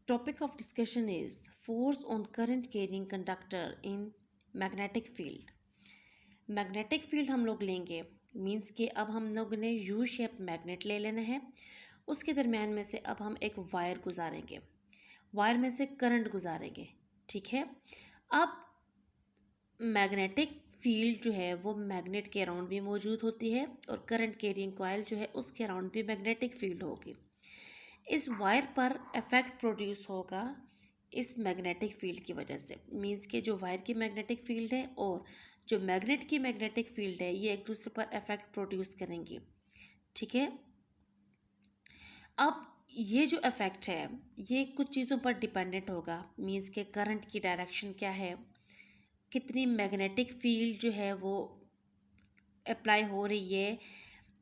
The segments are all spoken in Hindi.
Topic of discussion is force on current carrying conductor in magnetic field. Magnetic field हम लोग लेंगे, मीन्स कि अब हम लोग ने यू शेप मैग्नेट ले लेना है। उसके दरमियान में से अब हम एक वायर गुजारेंगे, वायर में से करंट गुजारेंगे। ठीक है, अब मैग्नेटिक फील्ड जो है वो मैग्नेट के अराउंड भी मौजूद होती है और करंट कैरिंग कॉइल जो है उसके अराउंड भी मैग्नेटिक फील्ड होगी। इस वायर पर इफेक्ट प्रोड्यूस होगा इस मैग्नेटिक फील्ड की वजह से, मीन्स कि जो वायर की मैग्नेटिक फील्ड है और जो मैग्नेट की मैग्नेटिक फील्ड है ये एक दूसरे पर इफेक्ट प्रोड्यूस करेंगी। ठीक है, अब ये जो इफेक्ट है ये कुछ चीज़ों पर डिपेंडेंट होगा, मीन्स के करंट की डायरेक्शन क्या है, कितनी मैग्नेटिक फील्ड जो है वो अप्लाई हो रही है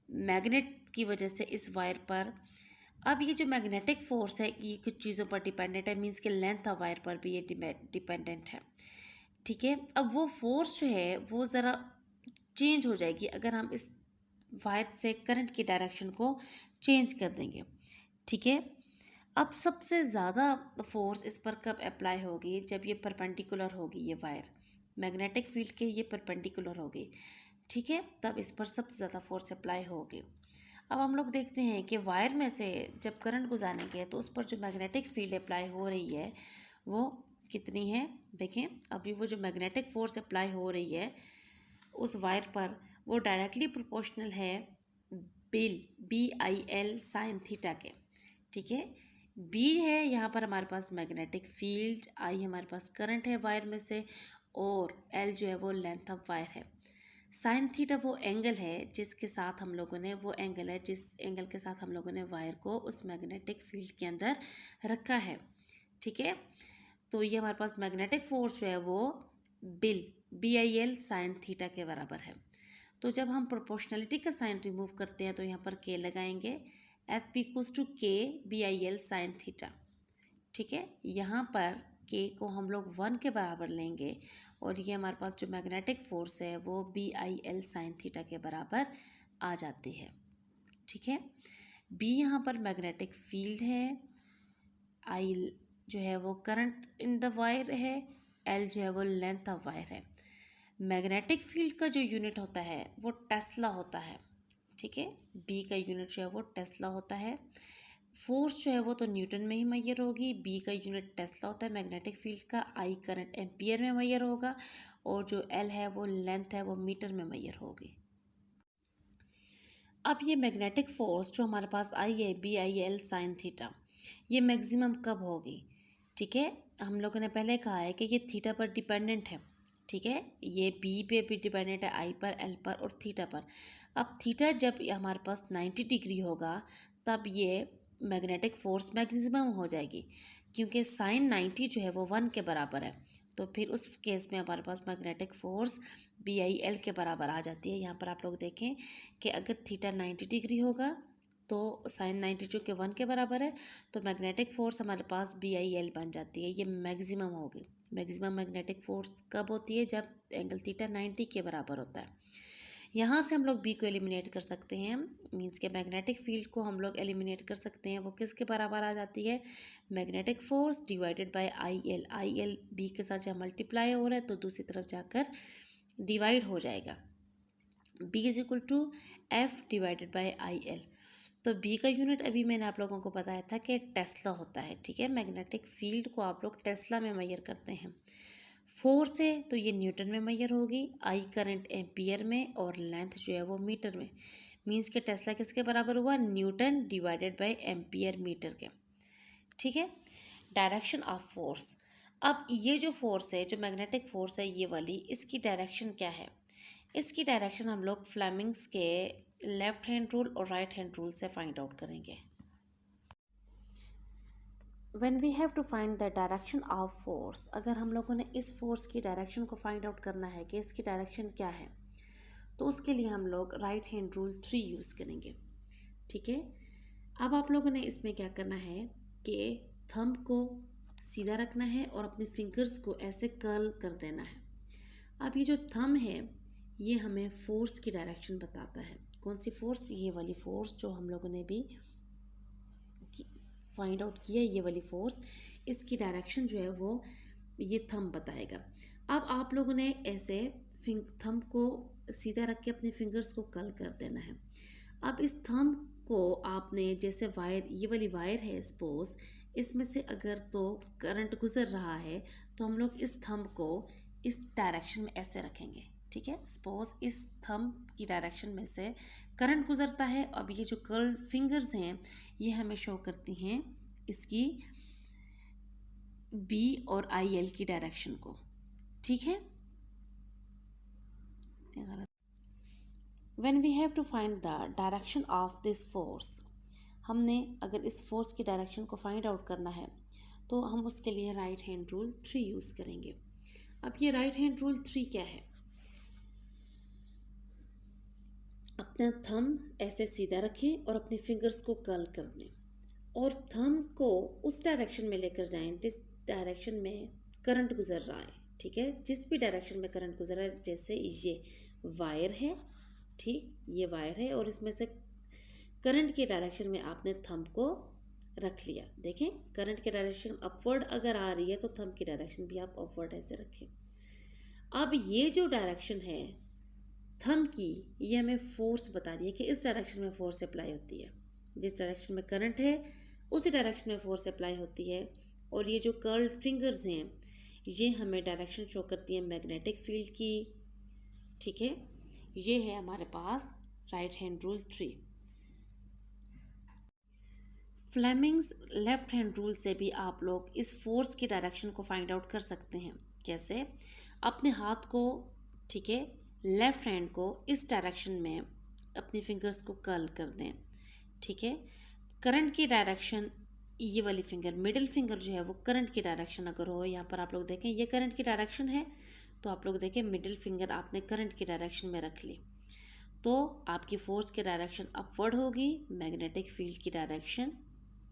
मैग्नेट की वजह से इस वायर पर। अब ये जो मैग्नेटिक फोर्स है ये कुछ चीज़ों पर डिपेंडेंट है, मीन्स के लेंथ ऑफ वायर पर भी ये डिपेंडेंट है। ठीक है, अब वो फोर्स जो है वो ज़रा चेंज हो जाएगी अगर हम इस वायर से करंट की डायरेक्शन को चेंज कर देंगे। ठीक है, अब सबसे ज़्यादा फोर्स इस पर कब अप्लाई होगी, जब ये परपेंडिकुलर होगी, ये वायर मैग्नेटिक फील्ड के ये परपेंडिकुलर होगी। ठीक है, तब इस पर सबसे ज़्यादा फोर्स अप्लाई होगी। अब हम लोग देखते हैं कि वायर में से जब करंट गुजारेंगे तो उस पर जो मैग्नेटिक फील्ड अप्लाई हो रही है वो कितनी है। देखें, अभी वो जो मैग्नेटिक फोर्स अप्लाई हो रही है उस वायर पर वो डायरेक्टली प्रोपोर्शनल है BIL साइन थीटा के। ठीक है, बी है यहाँ पर हमारे पास मैग्नेटिक फील्ड, आई हमारे पास करंट है वायर में से, और एल जो है वो लेंथ ऑफ वायर है। साइन थीटा वो एंगल है जिसके साथ हम लोगों ने, वो एंगल है जिस एंगल के साथ हम लोगों ने वायर को उस मैग्नेटिक फील्ड के अंदर रखा है। ठीक है, तो ये हमारे पास मैग्नेटिक फोर्स जो है वो BIL साइन थीटा के बराबर है। तो जब हम प्रोपोर्शनलिटी का साइन रिमूव करते हैं तो यहाँ पर के लगाएंगे, FP equals to KBIL sine theta. ठीक है, यहाँ पर के को हम लोग 1 के बराबर लेंगे और ये हमारे पास जो मैग्नेटिक फोर्स है वो BIL साइन थीटा के बराबर आ जाती है। ठीक है, बी यहाँ पर मैग्नेटिक फील्ड है, आई जो है वो करंट इन द वायर है, एल जो है वो लेंथ ऑफ वायर है। मैग्नेटिक फील्ड का जो यूनिट होता है वो टेस्ला होता है। ठीक है, बी का यूनिट जो है वो टेस्ला होता है। फोर्स जो है वो तो न्यूटन में ही मैयर होगी, बी का यूनिट टेस्ला होता है मैग्नेटिक फील्ड का, आई करंट एम्पियर में मैयर होगा, और जो एल है वो लेंथ है वो मीटर में मैयर होगी। अब ये मैग्नेटिक फोर्स जो हमारे पास आई है BIL साइन थीटा, ये मैक्सिमम कब होगी। ठीक है, हम लोगों ने पहले कहा है कि ये थीटा पर डिपेंडेंट है। ठीक है, ये बी पे भी डिपेंडेंट है, आई पर, एल पर और थीटा पर। अब थीटा जब हमारे पास 90 डिग्री होगा तब ये मैग्नेटिक फोर्स मैक्सिमम हो जाएगी, क्योंकि साइन 90 जो है वो 1 के बराबर है। तो फिर उस केस में हमारे पास मैग्नेटिक फोर्स BIL के बराबर आ जाती है। यहाँ पर आप लोग देखें कि अगर थीटा 90 डिग्री होगा तो साइन 90 जो कि 1 के बराबर है, तो मैग्नेटिक फोर्स हमारे पास BIL बन जाती है, ये मैक्सिमम होगी। मैक्सिमम मैग्नेटिक फोर्स कब होती है, जब एंगल थीटा 90 के बराबर होता है। यहाँ से हम लोग बी को एलिमिनेट कर सकते हैं, मीन्स के मैग्नेटिक फील्ड को हम लोग एलिमिनेट कर सकते हैं। वो किसके बराबर आ जाती है, magnetic force divided by I L B के साथ जब मल्टीप्लाई हो रहा है तो दूसरी तरफ जाकर डिवाइड हो जाएगा। B is equal to F divided by I L. तो बी का यूनिट अभी मैंने आप लोगों को बताया था कि टेस्ला होता है। ठीक है, मैग्नेटिक फील्ड को आप लोग टेस्ला में मैयर करते हैं। फोर्स है तो ये न्यूटन में मैयर होगी, आई करंट एम्पियर में, और लेंथ जो है वो मीटर में। मीन्स के टेस्ला किसके बराबर हुआ, newton divided by ampere metre के। ठीक है, डायरेक्शन ऑफ फोर्स। अब ये जो फोर्स है, जो मैग्नेटिक फोर्स है ये वाली, इसकी डायरेक्शन क्या है। इसकी डायरेक्शन हम लोग फ्लेमिंग्स के लेफ्ट हैंड रूल और राइट हैंड रूल से फाइंड आउट करेंगे। When we have to find the direction of force, अगर हम लोगों ने इस फोर्स की डायरेक्शन को फाइंड आउट करना है कि इसकी डायरेक्शन क्या है, तो उसके लिए हम लोग राइट हैंड रूल 3 यूज़ करेंगे। ठीक है, अब आप लोगों ने इसमें क्या करना है कि थंब को सीधा रखना है और अपने फिंगर्स को ऐसे कर्ल कर देना है। अब ये जो थंब है ये हमें फोर्स की डायरेक्शन बताता है। कौन सी फोर्स, ये वाली फोर्स जो हम लोगों ने भी फाइंड आउट किया ये वाली फोर्स, इसकी डायरेक्शन जो है वो ये थंब बताएगा। अब आप लोगों ने ऐसे थंब को सीधा रख के अपने फिंगर्स को कर्ल कर देना है। अब इस थंब को आपने जैसे वायर, ये वाली वायर है सपोज, इसमें से अगर तो करंट गुजर रहा है तो हम लोग इस थंब को इस डायरेक्शन में ऐसे रखेंगे, ठीक है। सपोज इस थंब की डायरेक्शन में से करंट गुजरता है। अब ये जो कर्ल फिंगर्स हैं ये हमें शो करती हैं इसकी बी और आई एल की डायरेक्शन को, ठीक है। When we have to find the direction of this force, हमने अगर इस फोर्स की डायरेक्शन को फाइंड आउट करना है तो हम उसके लिए राइट हैंड रूल 3 यूज़ करेंगे। अब ये राइट हैंड रूल 3 क्या है? अपना थंब ऐसे सीधा रखें और अपने फिंगर्स को कर्ल कर दें और थंब को उस डायरेक्शन में लेकर जाएं जिस डायरेक्शन में करंट गुजर रहा है, ठीक है। जिस भी डायरेक्शन में करंट गुजर रहा है, जैसे ये वायर है, ठीक, ये वायर है और इसमें से करंट के डायरेक्शन में आपने थंब को रख लिया। देखें करंट की डायरेक्शन अपवर्ड अगर आ रही है तो थंब की डायरेक्शन भी आप अपवर्ड ऐसे रखें। अब ये जो डायरेक्शन है थंब की, ये हमें फोर्स बता रही है कि इस डायरेक्शन में फोर्स अप्लाई होती है। जिस डायरेक्शन में करंट है उसी डायरेक्शन में फोर्स अप्लाई होती है। और ये जो कर्ल्ड फिंगर्स हैं ये हमें डायरेक्शन शो करती है मैग्नेटिक फील्ड की, ठीक है। ये है हमारे पास right hand rule 3। Fleming's left hand rule से भी आप लोग इस फोर्स की डायरेक्शन को फाइंड आउट कर सकते हैं। कैसे? अपने हाथ को, ठीक है, लेफ्ट हैंड को इस डायरेक्शन में अपनी फिंगर्स को कर्ल कर दें, ठीक है। करंट की डायरेक्शन, ये वाली फिंगर, मिडिल फिंगर जो है वो करंट की डायरेक्शन अगर हो, यहाँ पर आप लोग देखें ये करंट की डायरेक्शन है तो आप लोग देखें मिडिल फिंगर आपने करंट की डायरेक्शन में रख ली तो आपकी फोर्स की डायरेक्शन अपवर्ड होगी, मैग्नेटिक फील्ड की डायरेक्शन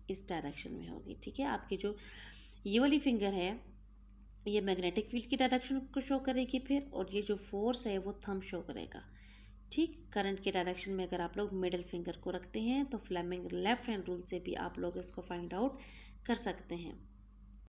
इस डायरेक्शन में होगी, ठीक है। आपकी जो ये वाली फिंगर है ये मैग्नेटिक फील्ड की डायरेक्शन को शो करेगी फिर, और ये जो फोर्स है वो थंब शो करेगा, ठीक। करंट के डायरेक्शन में अगर आप लोग मिडिल फिंगर को रखते हैं तो फ्लेमिंग लेफ्ट हैंड रूल से भी आप लोग इसको फाइंड आउट कर सकते हैं।